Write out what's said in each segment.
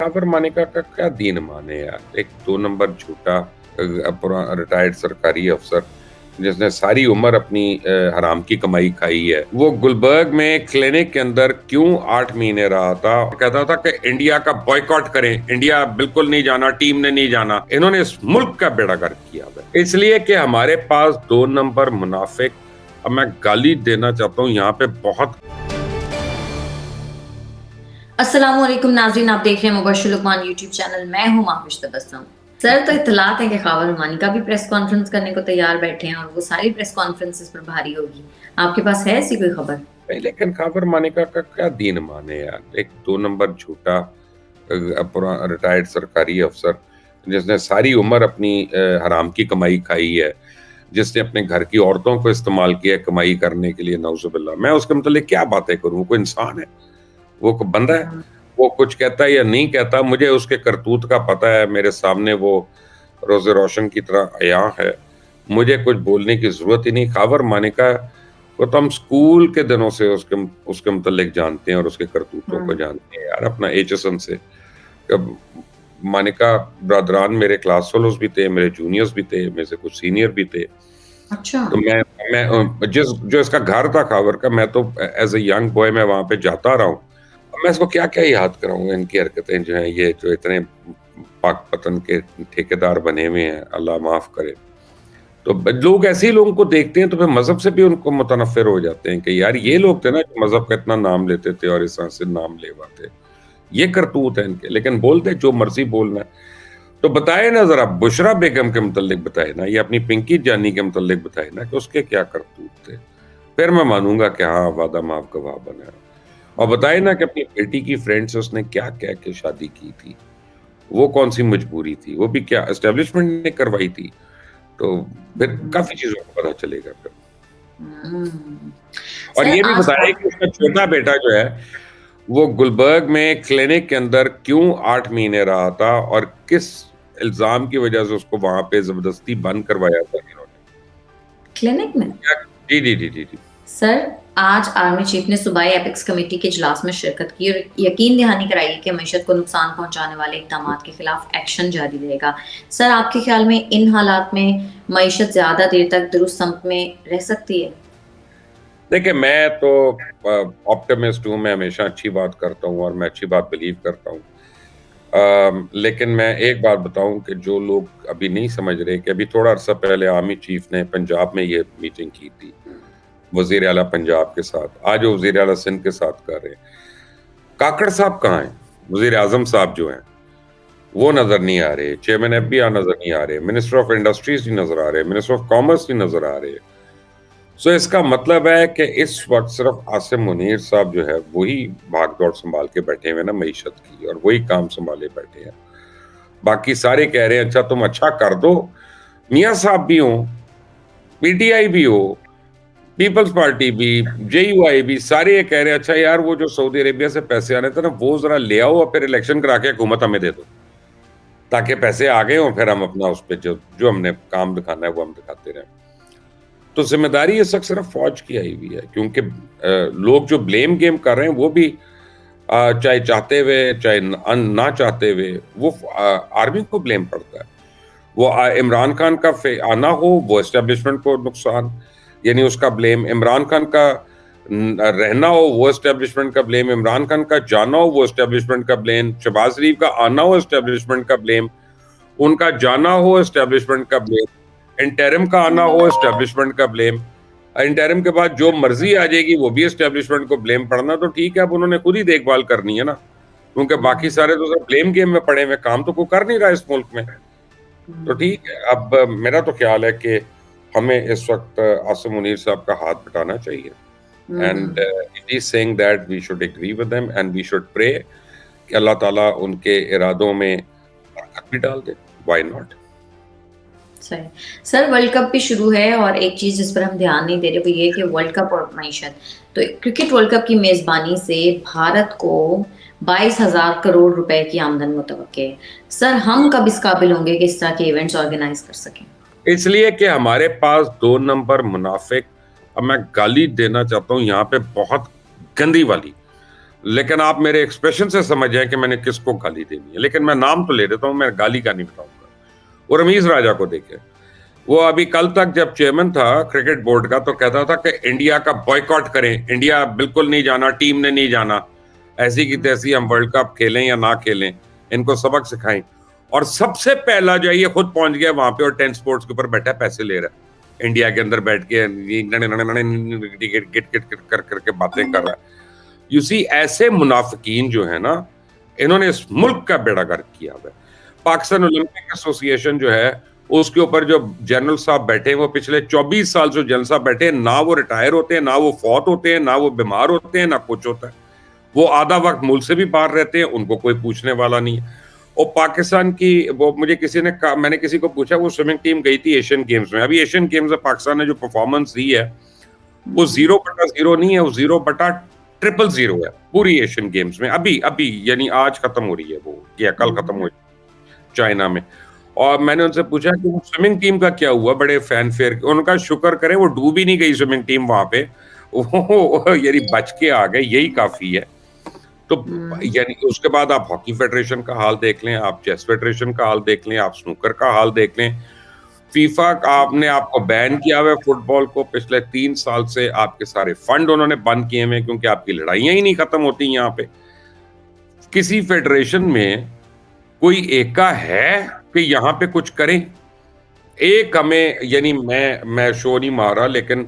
खबर मानिका का क्या दीन माने यार। एक 2 नंबर झूठा पूरा रिटायर्ड सरकारी अफसर जिसने सारी उम्र अपनी हराम की कमाई खाई है, वो गुलबर्ग में क्लिनिक के अंदर क्यों 8 महीने रहा था। कहता था कि इंडिया का बॉयकॉट करें, इंडिया बिल्कुल नहीं जाना, टीम ने नहीं जाना। इन्होंने इस मुल्क का बेड़ा गर्क किया है, इसलिए कि हमारे पास 2 नंबर मुनाफिक। अब मैं गाली देना चाहता हूँ यहाँ पे बहुत। अस्सलामुअलैकुम नाज़रीन, आप देख रहे हैं मुबश्शिर लुकमान यूट्यूब चैनल। मैं हूं माहिश तबस्सुम। सर, तो इत्तलात है कि खबर मानिका भी प्रेस कॉन्फ्रेंस करने को तैयार बैठे हैं और वो सारी प्रेस कॉन्फ्रेंसेस पर भारी होगी। आपके पास है ऐसी कोई खबर? नहीं, लेकिन खबर मानिका का क्या दीन माने यार। एक 2 नंबर झूठा पूरा रिटायर्ड सरकारी अफसर जिसने सारी उम्र अपनी हराम की कमाई खाई है, जिसने अपने घर की औरतों को इस्तेमाल किया है कमाई करने के लिए, नौजुबिल्लाह। मैं उसके मतलब क्या बातें करूं? वो कोई इंसान है? वो कोई बंदा है? वो कुछ कहता है या नहीं कहता, मुझे उसके करतूत का पता है। मेरे सामने वो रोज़े रोशन की तरह अयां है, मुझे कुछ बोलने की जरूरत ही नहीं। खबर मानिका वो तो हम स्कूल के दिनों से उसके उसके मुतल्लिक जानते हैं और उसके करतूतों को जानते हैं यार, अपना एचएसएन से। अब मानिका ब्रदरान मेरे क्लास फेलोज भी थे, मेरे जूनियर्स भी थे, मेरे से कुछ सीनियर भी थे। अच्छा। तो मैं जिस जो इसका घर था खबर का, मैं तो एज ए यंग बॉय मैं वहां पे जाता रहा हूँ। अब मैं इसको क्या क्या याद कराऊंगा। इनकी हरकतें जो हैं, ये जो इतने पाक पतन के ठेकेदार बने हुए हैं, अल्लाह माफ करे। तो लोग ऐसे ही लोगों को देखते हैं तो फिर मजहब से भी उनको मुतनफिर हो जाते हैं कि यार ये लोग थे ना जो मजहब का इतना नाम लेते थे और इस तरह से नाम लेवाते। ये करतूत है इनके, लेकिन बोलते जो मर्जी बोलना है। तो बताए ना जरा, बुशरा बेगम के मुतल्लिक बताए ना, या अपनी पिंकी जानी के मुतल्लिक बताए ना कि उसके क्या करतूत थे। फिर मैं मानूंगा कि हाँ, वादा माफ गवाह बना है। और बताए ना कि अपनी बेटी की फ्रेंड से उसने क्या कह के शादी की थी, वो कौन सी मजबूरी थी, वो भी क्या एस्टेब्लिशमेंट ने करवाई थी। तो फिर काफी चीजों को पता चलेगा फिर। और सर, ये भी आज बताए कि उसका छोटा बेटा जो है, वो गुलबर्ग में क्लिनिक के अंदर क्यों 8 महीने रहा था और किस इल्जाम की वजह से उसको वहां पे जबरदस्ती बंद करवाया था इन्होंने। क्लिनिक में। जी जी जी जी जी। सर, आज आर्मी चीफ ने सूबाई एपिक्स कमेटी के इजलास में शिरकत की और यकीन दहानी कराई कि मईशत को नुकसान पहुंचाने वाले इकदाम के खिलाफ एक्शन जारी रहेगा। सर, आपके ख्याल में इन हालात में मईशत ज्यादा देर तक दुरुस्त सम्त में रह सकती है? देखिए, मैं तो ऑप्टिमिस्ट हूँ, मैं हमेशा अच्छी बात करता हूँ और मैं अच्छी बात बिलीव करता हूँ। लेकिन मैं एक बात बताऊं कि जो लोग अभी नहीं समझ रहे कि अभी थोड़ा अर्सा पहले आर्मी चीफ ने पंजाब में ये मीटिंग की थी वजीर आला पंजाब के साथ, आज वो वजीर आला सिंध के साथ कर रहे हैं। काकड़ साहब कहाँ हैं? वजीर आजम साहब जो हैं वो नजर नहीं आ रहे, चेयरमैन एफबीआई नजर नहीं आ रहे, मिनिस्टर ऑफ इंडस्ट्रीज नहीं नजर आ रहे, मिनिस्टर ऑफ कॉमर्स नहीं नजर आ रहे। सो इसका मतलब है कि इस वक्त सिर्फ आसिम मुनीर साहब जो है वही भाग दौड़ संभाल के बैठे हुए ना मईशत की, और वही काम संभाले बैठे हैं। बाकी सारे कह रहे हैं अच्छा तुम अच्छा कर दो। मियां साहब भी हो, पीटीआई भी हो, पीपल्स पार्टी भी, जेयूआई भी, सारे ये कह रहे हैं अच्छा यार वो जो सऊदी अरेबिया से पैसे आ रहे थे ना वो जरा ले आओ और फिर इलेक्शन करा के हुकूमत हमें दे दो, ताकि पैसे आ गए और फिर हम अपना उस पर जो जो हमने काम दिखाना है वो हम दिखाते रहें। तो जिम्मेदारी ये सब सिर्फ फौज की आई हुई है, क्योंकि लोग जो ब्लेम गेम कर रहे हैं वो भी चाहे चाहते हुए चाहे ना चाहते हुए वो आर्मी को ब्लेम पड़ता है। वो इमरान खान का आना हो वो एस्टेब्लिशमेंट को नुकसान, यानी उसका ब्लेम। इमरान खान का रहना हो वो एस्टेब्लिशमेंट का ब्लेम, इमरान खान का जाना हो वो एस्टेब्लिशमेंट का ब्लेम, शहबाज शरीफ का आना हो एस्टेब्लिशमेंट का ब्लेम, उनका जाना हो एस्टेब्लिशमेंट का ब्लेम, इंटरिम का आना हो एस्टेब्लिशमेंट का ब्लेम, इंटरिम के बाद जो मर्जी आ जाएगी वो भी एस्टेब्लिशमेंट को ब्लेम पड़ना। तो ठीक है, अब उन्होंने खुद ही देखभाल करनी है ना, क्योंकि बाकी सारे तो सब ब्लेम गेम में पड़े हुए, काम तो कोई कर नहीं रहा इस मुल्क में। तो ठीक है, अब मेरा तो ख्याल है कि हमें इस वक्त आसिम मुनीर साहब का हाथ बटाना चाहिए। And it is saying that we should agree with them and we should pray कि अल्लाह ताला उनके इरादों में बरकत भी डाल दे। Why not. सही। सर, वर्ल्ड कप भी शुरू है और एक चीज जिस पर हम ध्यान नहीं दे रहे वो ये कि वर्ल्ड कप और मईशत। तो क्रिकेट वर्ल्ड कप की मेजबानी से भारत को 22,000 करोड़ रुपए की आमदन मुतवक्के है। सर, हम कब इस काबिल होंगे कि इस तरह के इवेंट्स ऑर्गेनाइज कर सकें? इसलिए कि हमारे पास 2 नंबर मुनाफिक। अब मैं गाली देना चाहता हूँ यहाँ पे बहुत गंदी वाली। लेकिन आप मेरे एक्सप्रेशन से समझ जाएं कि मैंने किसको गाली देनी है। लेकिन मैं नाम तो ले देता हूं, मैं गाली का नहीं बताऊंगा। वो रमीज राजा को देखे, वो अभी कल तक जब चेयरमैन था क्रिकेट बोर्ड का तो कहता था कि इंडिया का बॉयकॉट करें, इंडिया बिल्कुल नहीं जाना, टीम ने नहीं जाना, ऐसी की तैसी हम वर्ल्ड कप खेलें या ना खेलें, इनको सबक सिखाएं। और सबसे पहला जो है ये खुद पहुंच गया वहां पे और 10 स्पोर्ट्स के ऊपर बैठा पैसे ले रहा है, इंडिया के अंदर बैठ के गिट गिट गिट कर करके बातें कर रहा है। यू सी, ऐसे मुनाफिकीन जो है ना, इन्होंने इस मुल्क का बेड़ा गर्क किया हुआ है। पाकिस्तान ओलंपिक एसोसिएशन जो है उसके ऊपर जो जनरल साहब बैठे हैं, वो पिछले 24 साल से जनरल साहब बैठे हैं, ना वो रिटायर होते हैं, ना वो फौत होते हैं, ना वो बीमार होते हैं, ना कुछ होता है। वो आधा वक्त मुल्क से भी बाहर रहते हैं, उनको कोई पूछने वाला नहीं है। और पाकिस्तान की वो मुझे किसी ने कहा, मैंने किसी को पूछा, वो स्विमिंग टीम गई थी एशियन गेम्स में। अभी एशियन गेम्स में पाकिस्तान ने जो परफॉर्मेंस दी है वो 0/0 नहीं है, वो 0/000 है पूरी एशियन गेम्स में। अभी अभी यानी आज खत्म हो रही है वो, या कल खत्म हो चाइना में। और मैंने उनसे पूछा कि वो स्विमिंग टीम का क्या हुआ, बड़े फैन फेयर। उनका शुक्र करें वो डूब ही नहीं गई स्विमिंग टीम वहां पे, वो यानी बच के आ गए, यही काफी है। तो यानी उसके बाद आप हॉकी फेडरेशन का हाल देख लें, आप चेस फेडरेशन का हाल देख लें, आप स्नूकर का हाल देख लें। फीफा आपने आपको बैन किया हुआ है फुटबॉल को, पिछले 3 साल से आपके सारे फंड उन्होंने बंद किए हुए क्योंकि आपकी लड़ाइयां ही नहीं खत्म होती यहाँ पे। किसी फेडरेशन में कोई एका है कि यहाँ पे कुछ करें? एक हमें यानी मैं शो नहीं मारा, लेकिन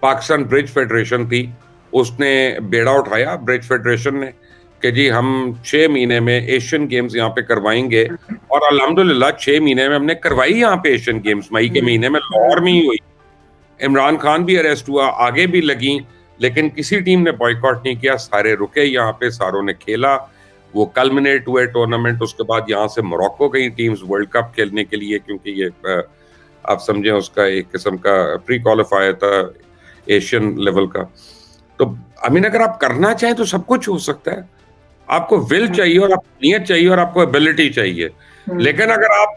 पाकिस्तान ब्रिज फेडरेशन थी, उसने बेड़ा उठाया ब्रिज फेडरेशन ने कि जी हम 6 महीने में एशियन गेम्स यहाँ पे करवाएंगे। और अल्हम्दुलिल्लाह 6 महीने में हमने करवाई यहाँ पे एशियन गेम्स। मई के महीने में लाहौर में ही हुई। इमरान खान भी अरेस्ट हुआ, आगे भी लगी, लेकिन किसी टीम ने बॉयकॉट नहीं किया, सारे रुके यहाँ पे, सारों ने खेला, वो कल्मिनेट हुए टूर्नामेंट। उसके बाद यहाँ से मोरक्को गई टीम्स वर्ल्ड कप खेलने के लिए, क्योंकि ये आप समझें उसका एक किस्म का प्री क्वालिफायर था एशियन लेवल का। तो अमीन, अगर आप करना चाहें तो सब कुछ हो सकता है। आपको विल चाहिए और आपको नियत चाहिए और आपको एबिलिटी चाहिए। लेकिन अगर आप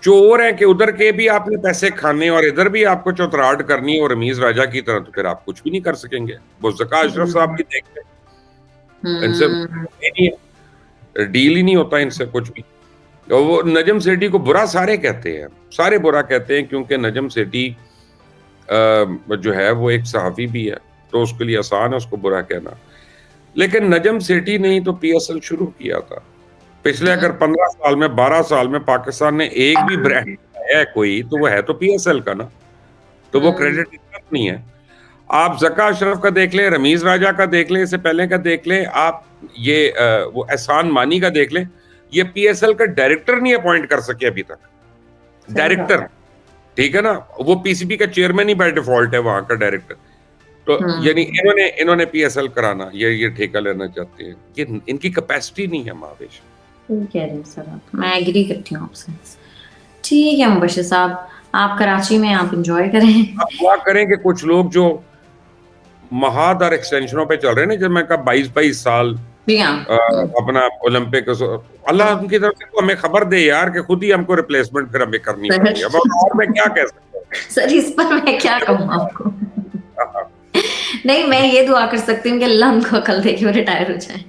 चोर हैं कि उधर के भी आपने पैसे खाने और इधर भी आपको चौतराहट करनी है और रमीज राजा की तरह, तो फिर आप कुछ भी नहीं कर सकेंगे। वो ज़का अशरफ साहब भी देखते हैं, इनसे नहीं है, डील ही नहीं होता इनसे कुछ भी। और वो नजम सेठी को बुरा सारे कहते हैं, सारे बुरा कहते हैं, क्योंकि नजम सेठी जो है वो एक सहाफ़ी भी है, तो उसके लिए आसान है उसको बुरा कहना। लेकिन नजम सेठी ने ही तो पीएसएल शुरू किया था। पिछले अगर 15 साल में 12 साल में पाकिस्तान ने एक भी ब्रांड है कोई, तो वो है तो पीएसएल का ना, तो वो क्रेडिट नहीं है। आप ज़का अशरफ का देख लें, रमीज राजा का देख लें, इससे पहले का देख लें, आप ये वो एहसान मानी का देख लें, ये पीएसएल का डायरेक्टर नहीं अपॉइंट कर सके अभी तक, डायरेक्टर, ठीक है ना, वो पीसीबी का चेयरमैन ही बाय डिफॉल्ट है वहां का डायरेक्टर। तो यानी इन्होंने पीएसएल कराना, ये ठेका लेना चाहते हैं, ये इनकी कैपेसिटी नहीं है महावेश। कह रहे हैं सर आप, मैं एग्री करती हूँ आपसे। ठीक है मुबश्शिर साहब, आप कराची में आप एंजॉय करें। आप दुआ करें कि कुछ लोग जो महादार एक्सटेंशनों पे चल रहे हैं ना, जब मैं कहा 22 साल अपना ओलंपिक, अल्लाह उनकी तरफ से तो हमें खबर दे यार कि खुद ही हमको रिप्लेसमेंट फिर हमें करनी पड़ेगी। अब और मैं क्या कह सकता हूँ सर, इस पर मैं क्या कहूँ आपको। नहीं, मैं ये दुआ कर सकती हूँ कि अल्लाह उनको अकल दे कि वो रिटायर हो जाए।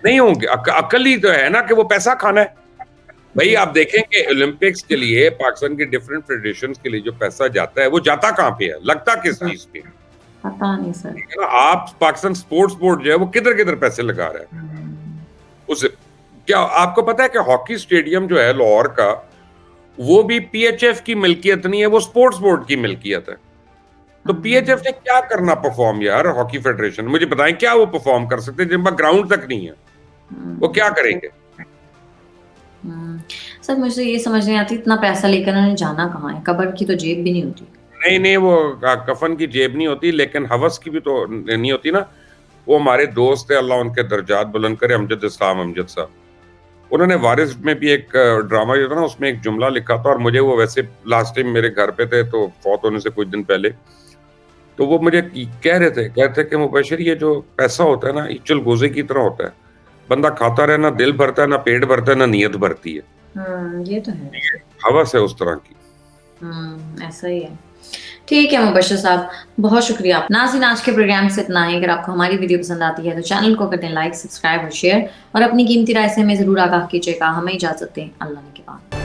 नहीं होंगे, अकल ही तो है ना कि वो पैसा खाना है भाई। आप देखें कि ओलंपिक्स के लिए पाकिस्तान के डिफरेंट फेडरेशंस के लिए जो पैसा जाता है, वो जाता कहाँ पे है, लगता किस चीज पे? पता नहीं सर। आप पाकिस्तान स्पोर्ट्स बोर्ड जो है वो किधर किधर पैसे लगा रहा है उसे। क्या आपको पता है कि हॉकी स्टेडियम जो है लाहौर का, वो भी पीएचएफ की मिल्कियत नहीं है, वो स्पोर्ट्स बोर्ड की मिल्कियत है। तो पीएचएफ ने क्या करना परफॉर्म यार, हॉकी फेडरेशन मुझे बताएं क्या वो परफॉर्म कर सकते हैं जिनका ग्राउंड तक नहीं है, वो क्या करेंगे? सर मुझे ये समझ नहीं आती, इतना पैसा लेकर उन्होंने जाना कहाँ है? कब्र की तो जेब भी नहीं होती। नहीं, वो कफन की जेब नहीं होती, लेकिन हवस की भी तो नहीं होती ना। वो हमारे दोस्त है, अल्लाह उनके दर्जात बुलंद करे, अमजद इस्लाम अमजद साहब, उन्होंने वारिस में भी एक ड्रामा जो था ना, उसमें एक जुमला लिखा था, और मुझे वो वैसे लास्ट टाइम मेरे घर पे थे तो फौत होने से कुछ दिन पहले, तो वो मुझे कह रहे थे कि मुबशिर, ये जो पैसा होता है ना, ये चलगोजे की तरह होता है, बंदा खाता रहे, ना दिल भरता है, ना पेट भरता है, ना नीयत भरती है। ये तो है, हवस है उस तरह की। ऐसा ही है। ठीक है मुबश्शिर साहब, बहुत शुक्रिया। नाज़रीन, आज के प्रोग्राम से इतना ही। अगर आपको हमारी वीडियो पसंद आती है तो चैनल को कर दें लाइक, सब्सक्राइब और शेयर, और अपनी कीमती राय से हमें ज़रूर आगाह कीजिएगा। हमें इजाज़त दें, अल्लाह ने के बाद।